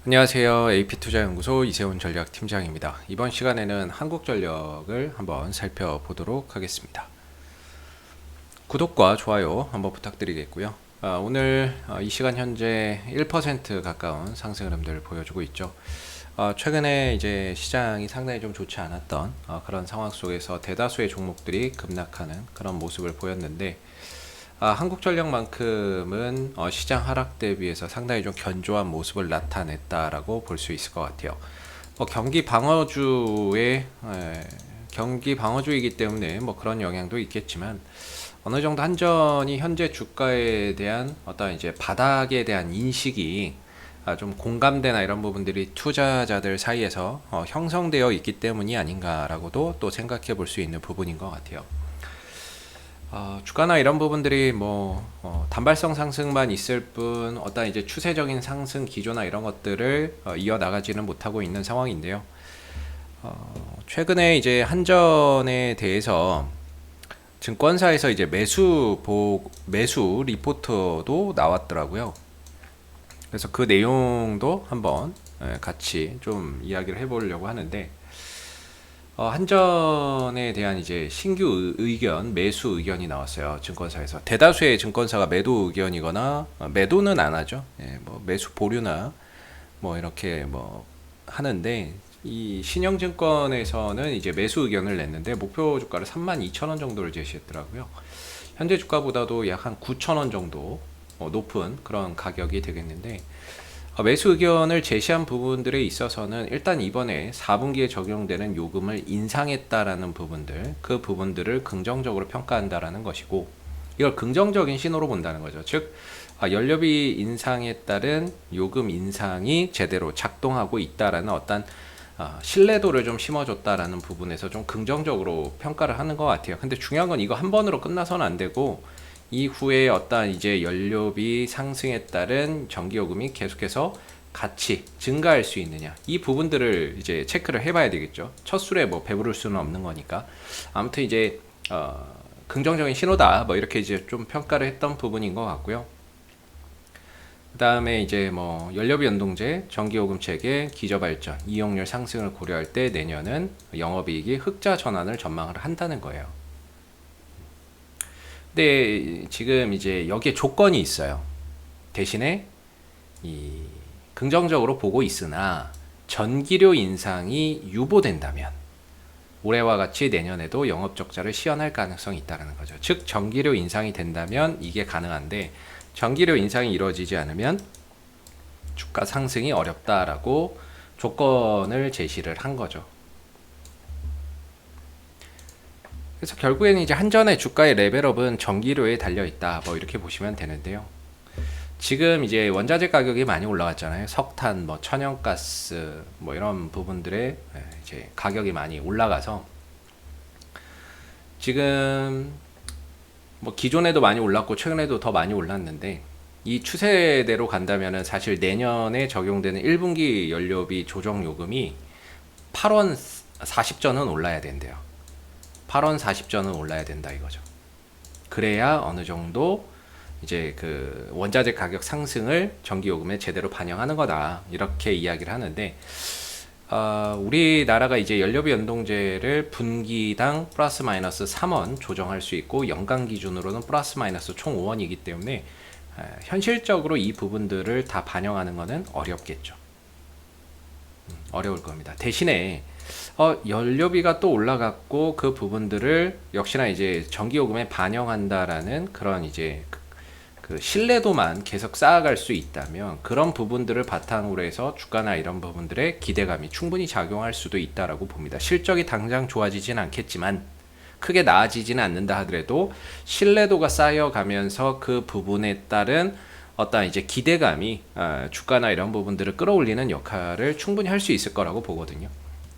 안녕하세요. AP투자연구소 이세훈 전략팀장입니다. 이번 시간에는 한국전력을 한번 살펴보도록 하겠습니다. 구독과 좋아요 한번 부탁드리겠고요. 오늘 이 시간 현재 1% 가까운 상승 흐름들을 보여주고 있죠. 최근에 이제 시장이 상당히 좀 좋지 않았던 그런 상황 속에서 대다수의 종목들이 급락하는 그런 모습을 보였는데, 한국전력만큼은 시장 하락 대비해서 상당히 좀 견조한 모습을 나타냈다라고 볼 수 있을 것 같아요. 경기 방어주이기 때문에 그런 영향도 있겠지만, 어느 정도 한전이 현재 주가에 대한 어떤 이제 바닥에 대한 인식이 좀 공감대나 이런 부분들이 투자자들 사이에서 형성되어 있기 때문이 아닌가라고도 또 생각해 볼 수 있는 부분인 것 같아요. 주가나 이런 부분들이 단발성 상승만 있을 뿐 어떤 이제 추세적인 상승 기조나 이런 것들을 이어나가지는 못하고 있는 상황인데요. 최근에 이제 한전에 대해서 증권사에서 이제 매수 리포트도 나왔더라고요. 그래서 그 내용도 한번 같이 좀 이야기를 해보려고 하는데, 한전에 대한 이제 신규 의견, 매수 의견이 나왔어요. 증권사에서. 대다수의 증권사가 매도 의견이거나, 매도는 안 하죠. 매수 보류나 이렇게 하는데, 이 신영증권에서는 이제 매수 의견을 냈는데 목표 주가를 32,000원 정도를 제시했더라고요. 현재 주가보다도 약 한 9,000원 정도 높은 그런 가격이 되겠는데, 매수 의견을 제시한 부분들에 있어서는 일단 이번에 4분기에 적용되는 요금을 인상했다라는 부분들, 그 부분들을 긍정적으로 평가한다라는 것이고, 이걸 긍정적인 신호로 본다는 거죠. 즉, 연료비 인상에 따른 요금 인상이 제대로 작동하고 있다라는 어떤 신뢰도를 좀 심어줬다라는 부분에서 좀 긍정적으로 평가를 하는 것 같아요. 근데 중요한 건 이거 한 번으로 끝나서는 안 되고, 이후에 어떤 이제 연료비 상승에 따른 전기요금이 계속해서 같이 증가할 수 있느냐, 이 부분들을 이제 체크를 해봐야 되겠죠. 첫 술에 배부를 수는 없는 거니까. 아무튼 이제 긍정적인 신호다, 이렇게 이제 좀 평가를 했던 부분인 것 같고요. 그 다음에 이제 연료비 연동제, 전기요금 체계, 기저발전, 이용률 상승을 고려할 때 내년은 영업이익이 흑자 전환을 전망을 한다는 거예요. 근데 지금 이제 여기에 조건이 있어요. 대신에 이 긍정적으로 보고 있으나 전기료 인상이 유보된다면 올해와 같이 내년에도 영업 적자를 시현할 가능성이 있다는 거죠. 즉 전기료 인상이 된다면 이게 가능한데, 전기료 인상이 이루어지지 않으면 주가 상승이 어렵다라고 조건을 제시를 한 거죠. 그래서 결국에는 이제 한전의 주가의 레벨업은 전기료에 달려 있다, 이렇게 보시면 되는데요. 지금 이제 원자재 가격이 많이 올라갔잖아요. 석탄, 천연가스, 이런 부분들의 이제 가격이 많이 올라가서 지금 기존에도 많이 올랐고 최근에도 더 많이 올랐는데, 이 추세대로 간다면은 사실 내년에 적용되는 1분기 연료비 조정 요금이 8원 40전은 올라야 된대요. 8원 40전은 올라야 된다 이거죠. 그래야 어느 정도 이제 그 원자재 가격 상승을 전기요금에 제대로 반영하는 거다, 이렇게 이야기를 하는데, 우리나라가 이제 연료비 연동제를 분기당 플러스 마이너스 3원 조정할 수 있고, 연간 기준으로는 플러스 마이너스 총 5원이기 때문에 현실적으로 이 부분들을 다 반영하는 것은 어렵겠죠. 어려울 겁니다. 대신에 연료비가 또 올라갔고 그 부분들을 역시나 이제 전기요금에 반영한다라는 그런 이제 그 신뢰도만 계속 쌓아갈 수 있다면, 그런 부분들을 바탕으로 해서 주가나 이런 부분들의 기대감이 충분히 작용할 수도 있다라고 봅니다. 실적이 당장 좋아지진 않겠지만, 크게 나아지지는 않는다 하더라도 신뢰도가 쌓여가면서 그 부분에 따른 어떤 이제 기대감이 주가나 이런 부분들을 끌어올리는 역할을 충분히 할 수 있을 거라고 보거든요.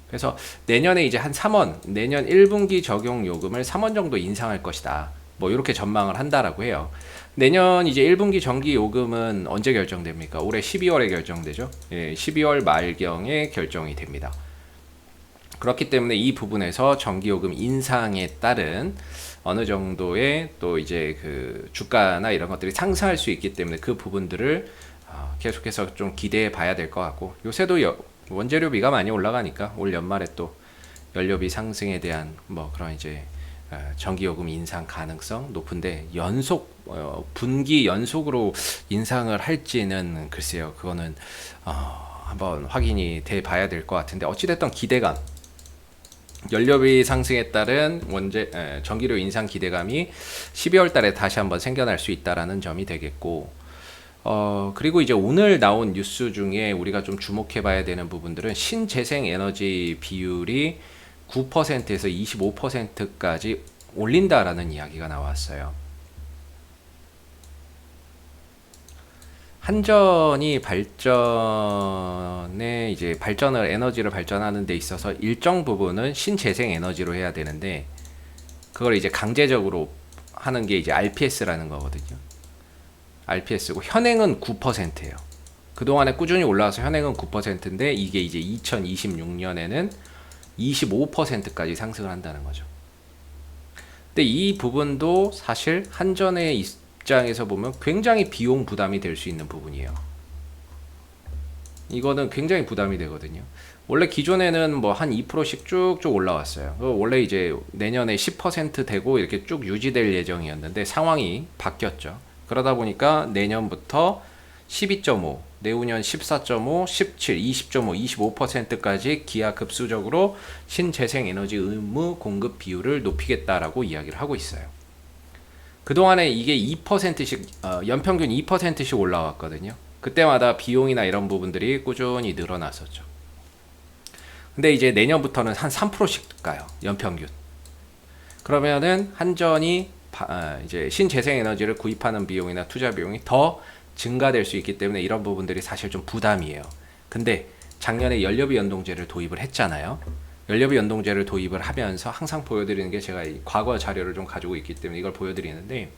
그래서 내년에 이제 한 3원, 내년 1분기 적용 요금을 3원 정도 인상할 것이다, 이렇게 전망을 한다라고 해요. 내년 이제 1분기 전기 요금은 언제 결정됩니까? 올해 12월에 결정되죠. 12월 말경에 결정이 됩니다. 그렇기 때문에 이 부분에서 전기요금 인상에 따른 어느 정도의 또 이제 그 주가나 이런 것들이 상승할 수 있기 때문에 그 부분들을 계속해서 좀 기대해 봐야 될 것 같고, 요새도 원재료비가 많이 올라가니까 올 연말에 또 연료비 상승에 대한 뭐 그런 이제 전기요금 인상 가능성 높은데, 분기 연속으로 인상을 할지는 글쎄요, 그거는 한번 확인이 돼 봐야 될 것 같은데, 어찌됐든 기대감, 연료비 상승에 따른 전기료 인상 기대감이 12월 달에 다시 한번 생겨날 수 있다라는 점이 되겠고, 그리고 이제 오늘 나온 뉴스 중에 우리가 좀 주목해 봐야 되는 부분들은 신재생 에너지 비율이 9%에서 25%까지 올린다라는 이야기가 나왔어요. 한전이 에너지를 발전하는 데 있어서 일정 부분은 신재생 에너지로 해야 되는데, 그걸 이제 강제적으로 하는 게 이제 RPS라는 거거든요. RPS고 현행은 9%예요. 그동안에 꾸준히 올라와서 현행은 9%인데 이게 이제 2026년에는 25%까지 상승을 한다는 거죠. 근데 이 부분도 사실 한전의 입장에서 보면 굉장히 비용 부담이 될 수 있는 부분이에요. 이거는 굉장히 부담이 되거든요. 원래 기존에는 뭐 한 2%씩 쭉쭉 올라왔어요. 원래 이제 내년에 10% 되고 이렇게 쭉 유지될 예정이었는데 상황이 바뀌었죠. 그러다 보니까 내년부터 12.5, 내후년 14.5, 17, 20.5, 25%까지 기하급수적으로 신재생에너지 의무 공급 비율을 높이겠다라고 이야기를 하고 있어요. 그동안에 이게 2%씩 연평균 2%씩 올라왔거든요. 그때마다 비용이나 이런 부분들이 꾸준히 늘어났었죠. 근데 이제 내년부터는 한 3%씩 가요. 연평균. 그러면은 한전이 이제 신재생에너지를 구입하는 비용이나 투자 비용이 더 증가될 수 있기 때문에 이런 부분들이 사실 좀 부담이에요. 근데 작년에 연료비 연동제를 도입을 했잖아요. 연료비 연동제를 도입을 하면서 항상 보여드리는 게, 제가 이 과거 자료를 좀 가지고 있기 때문에 이걸 보여드리는데,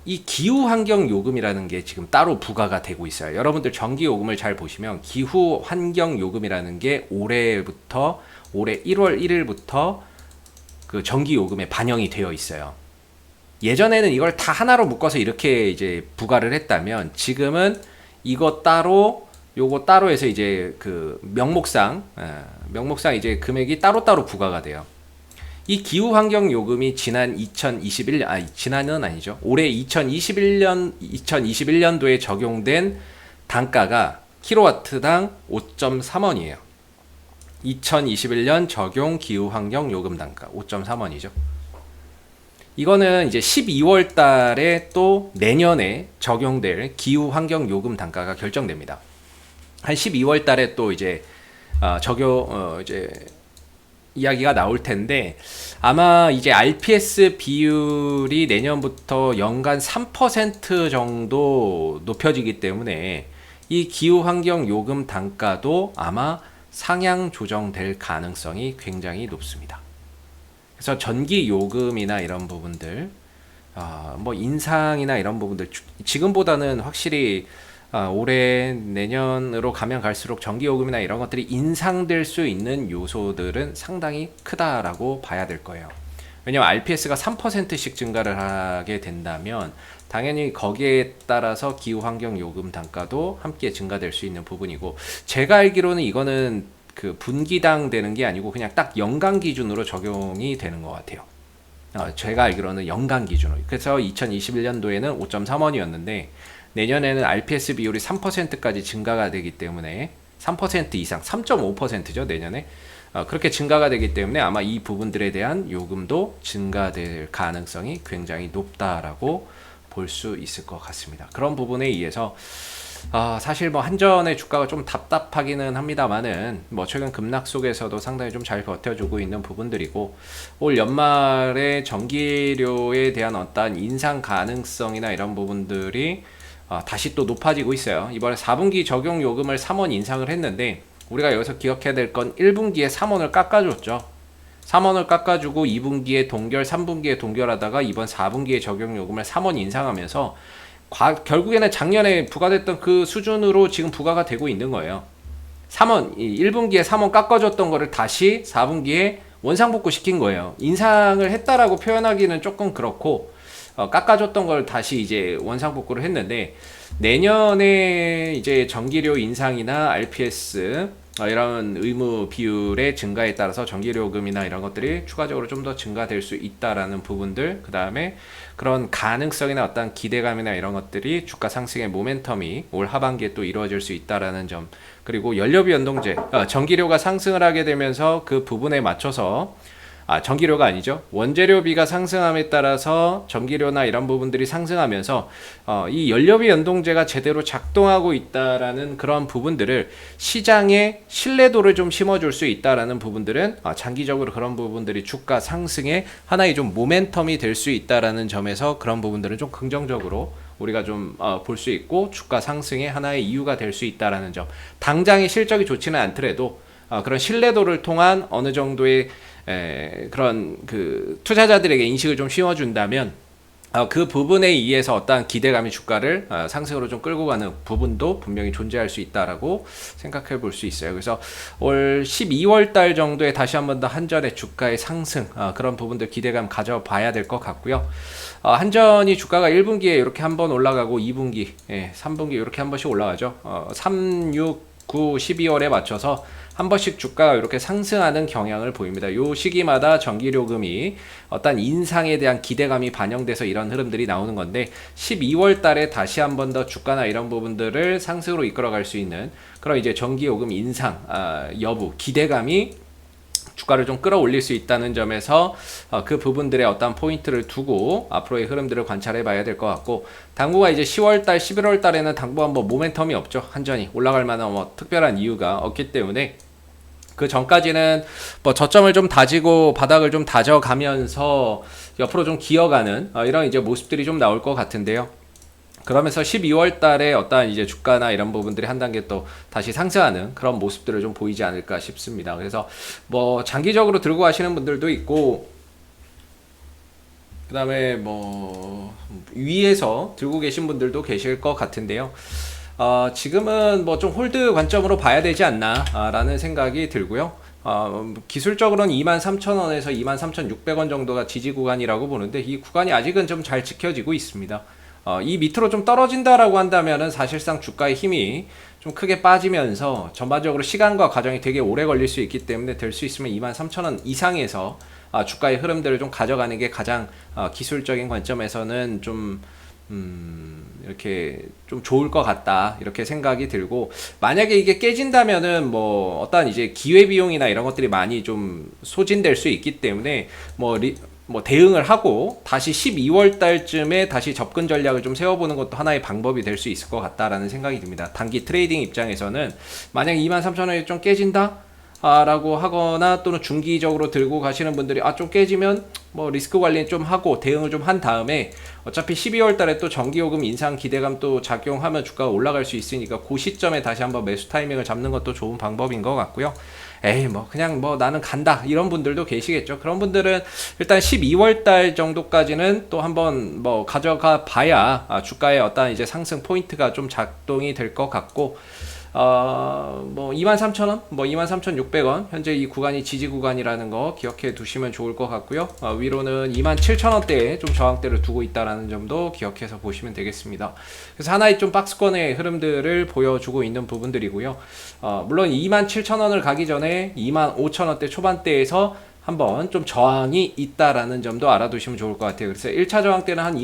이 기후환경요금이라는 게 지금 따로 부과가 되고 있어요. 여러분들 전기요금을 잘 보시면 기후환경요금이라는 게 올해 1월 1일부터 그 전기요금에 반영이 되어 있어요. 예전에는 이걸 다 하나로 묶어서 이렇게 이제 부과를 했다면, 지금은 이거 따로 요거 따로 해서 이제 그 명목상 이제 금액이 따로따로 부과가 돼요. 이 기후환경요금이 지난 2021년, 지난은 아니죠. 올해 2021년도에 적용된 단가가 킬로와트당 5.3원이에요. 2021년 적용 기후환경요금 단가 5.3원이죠. 이거는 이제 12월 달에 또 내년에 적용될 기후환경요금 단가가 결정됩니다. 한 12월 달에 또 이제 이제 이야기가 나올 텐데, 아마 이제 RPS 비율이 내년부터 연간 3% 정도 높여지기 때문에 이 기후환경요금 단가도 아마 상향 조정될 가능성이 굉장히 높습니다. 그래서 전기요금이나 이런 부분들, 뭐 인상이나 이런 부분들 지금보다는 확실히 올해 내년으로 가면 갈수록 전기요금이나 이런 것들이 인상될 수 있는 요소들은 상당히 크다라고 봐야 될 거예요. 왜냐면 RPS가 3%씩 증가를 하게 된다면 당연히 거기에 따라서 기후환경요금 단가도 함께 증가될 수 있는 부분이고, 제가 알기로는 이거는 그 분기당 되는 게 아니고 그냥 딱 연간 기준으로 적용이 되는 것 같아요. 제가 알기로는 연간 기준으로. 그래서 2021년도에는 5.3원이었는데 내년에는 RPS 비율이 3%까지 증가가 되기 때문에 3% 이상, 3.5%죠 내년에. 그렇게 증가가 되기 때문에 아마 이 부분들에 대한 요금도 증가될 가능성이 굉장히 높다라고 볼 수 있을 것 같습니다. 그런 부분에 의해서 사실 뭐 한전의 주가가 좀 답답하기는 합니다만은 뭐 최근 급락 속에서도 상당히 좀 잘 버텨주고 있는 부분들이고, 올 연말에 전기료에 대한 어떤 인상 가능성이나 이런 부분들이 다시 또 높아지고 있어요. 이번에 4분기 적용 요금을 3원 인상을 했는데, 우리가 여기서 기억해야 될 건 1분기에 3원을 깎아줬죠. 3원을 깎아주고 2분기에 동결, 3분기에 동결하다가 이번 4분기에 적용 요금을 3원 인상하면서 결국에는 작년에 부과됐던 그 수준으로 지금 부과가 되고 있는 거예요. 3원, 1분기에 3원 깎아줬던 거를 다시 4분기에 원상복구 시킨 거예요. 인상을 했다라고 표현하기는 조금 그렇고, 깎아줬던 걸 다시 이제 원상복구를 했는데, 내년에 이제 전기료 인상이나 RPS, 이런 의무 비율의 증가에 따라서 전기료금이나 이런 것들이 추가적으로 좀 더 증가될 수 있다라는 부분들, 그 다음에 그런 가능성이나 어떤 기대감이나 이런 것들이 주가 상승의 모멘텀이 올 하반기에 또 이루어질 수 있다라는 점, 그리고 연료비 연동제, 전기료가 상승을 하게 되면서 그 부분에 맞춰서 전기료가 아니죠. 원재료비가 상승함에 따라서 전기료나 이런 부분들이 상승하면서 이 연료비 연동제가 제대로 작동하고 있다라는 그런 부분들을 시장에 신뢰도를 좀 심어줄 수 있다라는 부분들은 장기적으로 그런 부분들이 주가 상승의 하나의 좀 모멘텀이 될 수 있다라는 점에서 그런 부분들은 좀 긍정적으로 우리가 좀 볼 수 있고 주가 상승의 하나의 이유가 될 수 있다라는 점. 당장의 실적이 좋지는 않더라도 그런 신뢰도를 통한 어느 정도의 그런 그 투자자들에게 인식을 좀 심어준다면 그 부분에 의해서 어떠한 기대감이 주가를 상승으로 좀 끌고 가는 부분도 분명히 존재할 수 있다라고 생각해 볼 수 있어요. 그래서 올 12월 달 정도에 다시 한번 더 한전의 주가의 상승 그런 부분들 기대감 가져봐야 될 것 같고요. 한전이 주가가 1분기에 이렇게 한번 올라가고 2분기, 3분기 이렇게 한 번씩 올라가죠. 3, 6, 9, 12월에 맞춰서 한 번씩 주가가 이렇게 상승하는 경향을 보입니다. 요 시기마다 전기료금이 어떤 인상에 대한 기대감이 반영돼서 이런 흐름들이 나오는 건데 12월 달에 다시 한 번 더 주가나 이런 부분들을 상승으로 이끌어갈 수 있는 그런 이제 전기요금 인상 여부 기대감이 주가를 좀 끌어올릴 수 있다는 점에서 그 부분들의 어떤 포인트를 두고 앞으로의 흐름들을 관찰해 봐야 될 것 같고, 당구가 이제 10월달 11월달에는 당분간 뭐 모멘텀이 없죠. 한전이 올라갈 만한 뭐 특별한 이유가 없기 때문에 그 전까지는 뭐 저점을 좀 다지고 바닥을 좀 다져가면서 옆으로 좀 기어가는 이런 이제 모습들이 좀 나올 것 같은데요. 그러면서 12월 달에 어떠한 이제 주가나 이런 부분들이 한 단계 또 다시 상승하는 그런 모습들을 좀 보이지 않을까 싶습니다. 그래서 뭐 장기적으로 들고 가시는 분들도 있고, 그 다음에 뭐 위에서 들고 계신 분들도 계실 것 같은데요. 지금은 뭐 좀 홀드 관점으로 봐야 되지 않나 라는 생각이 들고요. 기술적으로는 23,000원에서 23,600원 정도가 지지 구간이라고 보는데 이 구간이 아직은 좀 잘 지켜지고 있습니다. 이 밑으로 좀 떨어진다라고 한다면은 사실상 주가의 힘이 좀 크게 빠지면서 전반적으로 시간과 과정이 되게 오래 걸릴 수 있기 때문에 될 수 있으면 23,000원 이상에서 주가의 흐름들을 좀 가져가는 게 가장 기술적인 관점에서는 좀 이렇게 좀 좋을 것 같다 이렇게 생각이 들고, 만약에 이게 깨진다면은 뭐 어떤 이제 기회비용이나 이런 것들이 많이 좀 소진될 수 있기 때문에 뭐 대응을 하고 다시 12월 달쯤에 다시 접근 전략을 좀 세워보는 것도 하나의 방법이 될 수 있을 것 같다라는 생각이 듭니다. 단기 트레이딩 입장에서는 만약 23,000원이 좀 깨진다 라고 하거나 또는 중기적으로 들고 가시는 분들이 좀 깨지면 뭐 리스크 관리 좀 하고 대응을 좀 한 다음에 어차피 12월 달에 또 전기요금 인상 기대감 또 작용하면 주가가 올라갈 수 있으니까 그 시점에 다시 한번 매수 타이밍을 잡는 것도 좋은 방법인 것 같고요. 뭐 그냥 뭐 나는 간다 이런 분들도 계시겠죠. 그런 분들은 일단 12월 달 정도까지는 또 한번 뭐 가져가 봐야 주가의 어떤 이제 상승 포인트가 좀 작동이 될 것 같고, 뭐 23,000원, 뭐 23,600원 현재 이 구간이 지지 구간이라는 거 기억해 두시면 좋을 것 같고요. 위로는 27,000원대에 좀 저항대를 두고 있다라는 점도 기억해서 보시면 되겠습니다. 그래서 하나의 좀 박스권의 흐름들을 보여주고 있는 부분들이고요. 물론 27,000원을 가기 전에 25,000원대 초반대에서 한번 좀 저항이 있다라는 점도 알아두시면 좋을 것 같아요. 그래서 1차 저항대는 한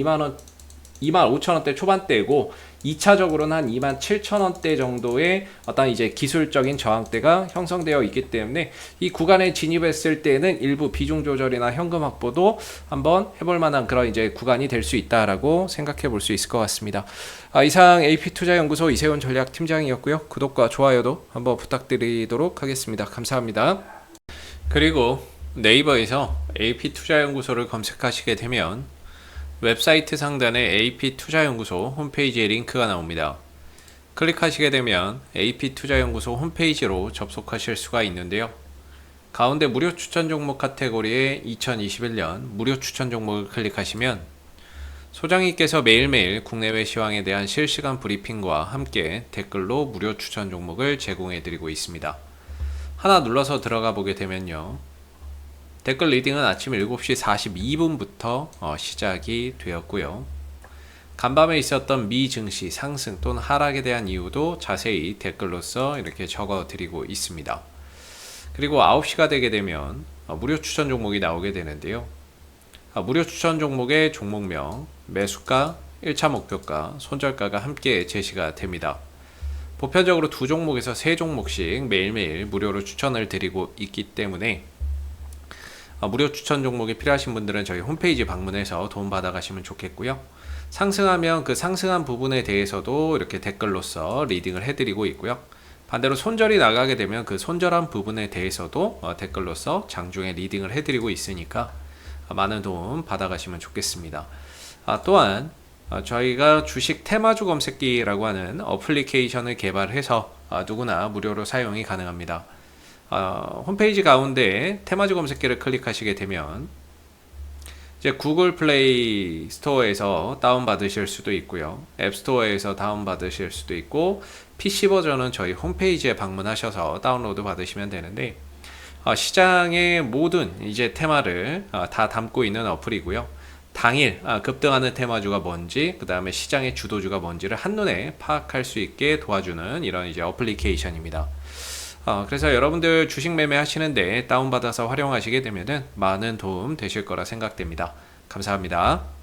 25,000원대 초반대고 2차적으로는 한 27,000원대 정도의 어떤 이제 기술적인 저항대가 형성되어 있기 때문에 이 구간에 진입했을 때는 일부 비중 조절이나 현금 확보도 한번 해볼 만한 그런 이제 구간이 될 수 있다라고 생각해 볼 수 있을 것 같습니다. 이상 AP투자연구소 이세훈 전략팀장이었고요. 구독과 좋아요도 한번 부탁드리도록 하겠습니다. 감사합니다. 그리고 네이버에서 AP투자연구소를 검색하시게 되면 웹사이트 상단에 AP투자연구소 홈페이지에 링크가 나옵니다. 클릭하시게 되면 AP투자연구소 홈페이지로 접속하실 수가 있는데요. 가운데 무료 추천 종목 카테고리에 2021년 무료 추천 종목을 클릭하시면 소장님께서 매일매일 국내외 시황에 대한 실시간 브리핑과 함께 댓글로 무료 추천 종목을 제공해드리고 있습니다. 하나 눌러서 들어가 보게 되면요. 댓글 리딩은 아침 7시 42분부터 시작이 되었고요. 간밤에 있었던 미 증시 상승 또는 하락에 대한 이유도 자세히 댓글로써 이렇게 적어 드리고 있습니다. 그리고 9시가 되게 되면 무료 추천 종목이 나오게 되는데요. 무료 추천 종목의 종목명, 매수가, 1차 목표가, 손절가가 함께 제시가 됩니다. 보편적으로 2종목에서 3종목씩 매일매일 무료로 추천을 드리고 있기 때문에 무료 추천 종목이 필요하신 분들은 저희 홈페이지 방문해서 도움 받아가시면 좋겠고요. 상승하면 그 상승한 부분에 대해서도 이렇게 댓글로서 리딩을 해드리고 있고요. 반대로 손절이 나가게 되면 그 손절한 부분에 대해서도 댓글로서 장중에 리딩을 해드리고 있으니까 많은 도움 받아가시면 좋겠습니다. 또한 저희가 주식 테마주 검색기라고 하는 어플리케이션을 개발해서 누구나 무료로 사용이 가능합니다. 홈페이지 가운데 테마주 검색기를 클릭하시게 되면 이제 구글 플레이 스토어에서 다운받으실 수도 있고요. 앱스토어에서 다운받으실 수도 있고 PC 버전은 저희 홈페이지에 방문하셔서 다운로드 받으시면 되는데 시장의 모든 이제 테마를 다 담고 있는 어플이고요. 당일 급등하는 테마주가 뭔지, 그 다음에 시장의 주도주가 뭔지를 한눈에 파악할 수 있게 도와주는 이런 이제 어플리케이션입니다. 그래서 여러분들 주식 매매 하시는데 다운받아서 활용하시게 되면은 많은 도움 되실 거라 생각됩니다. 감사합니다.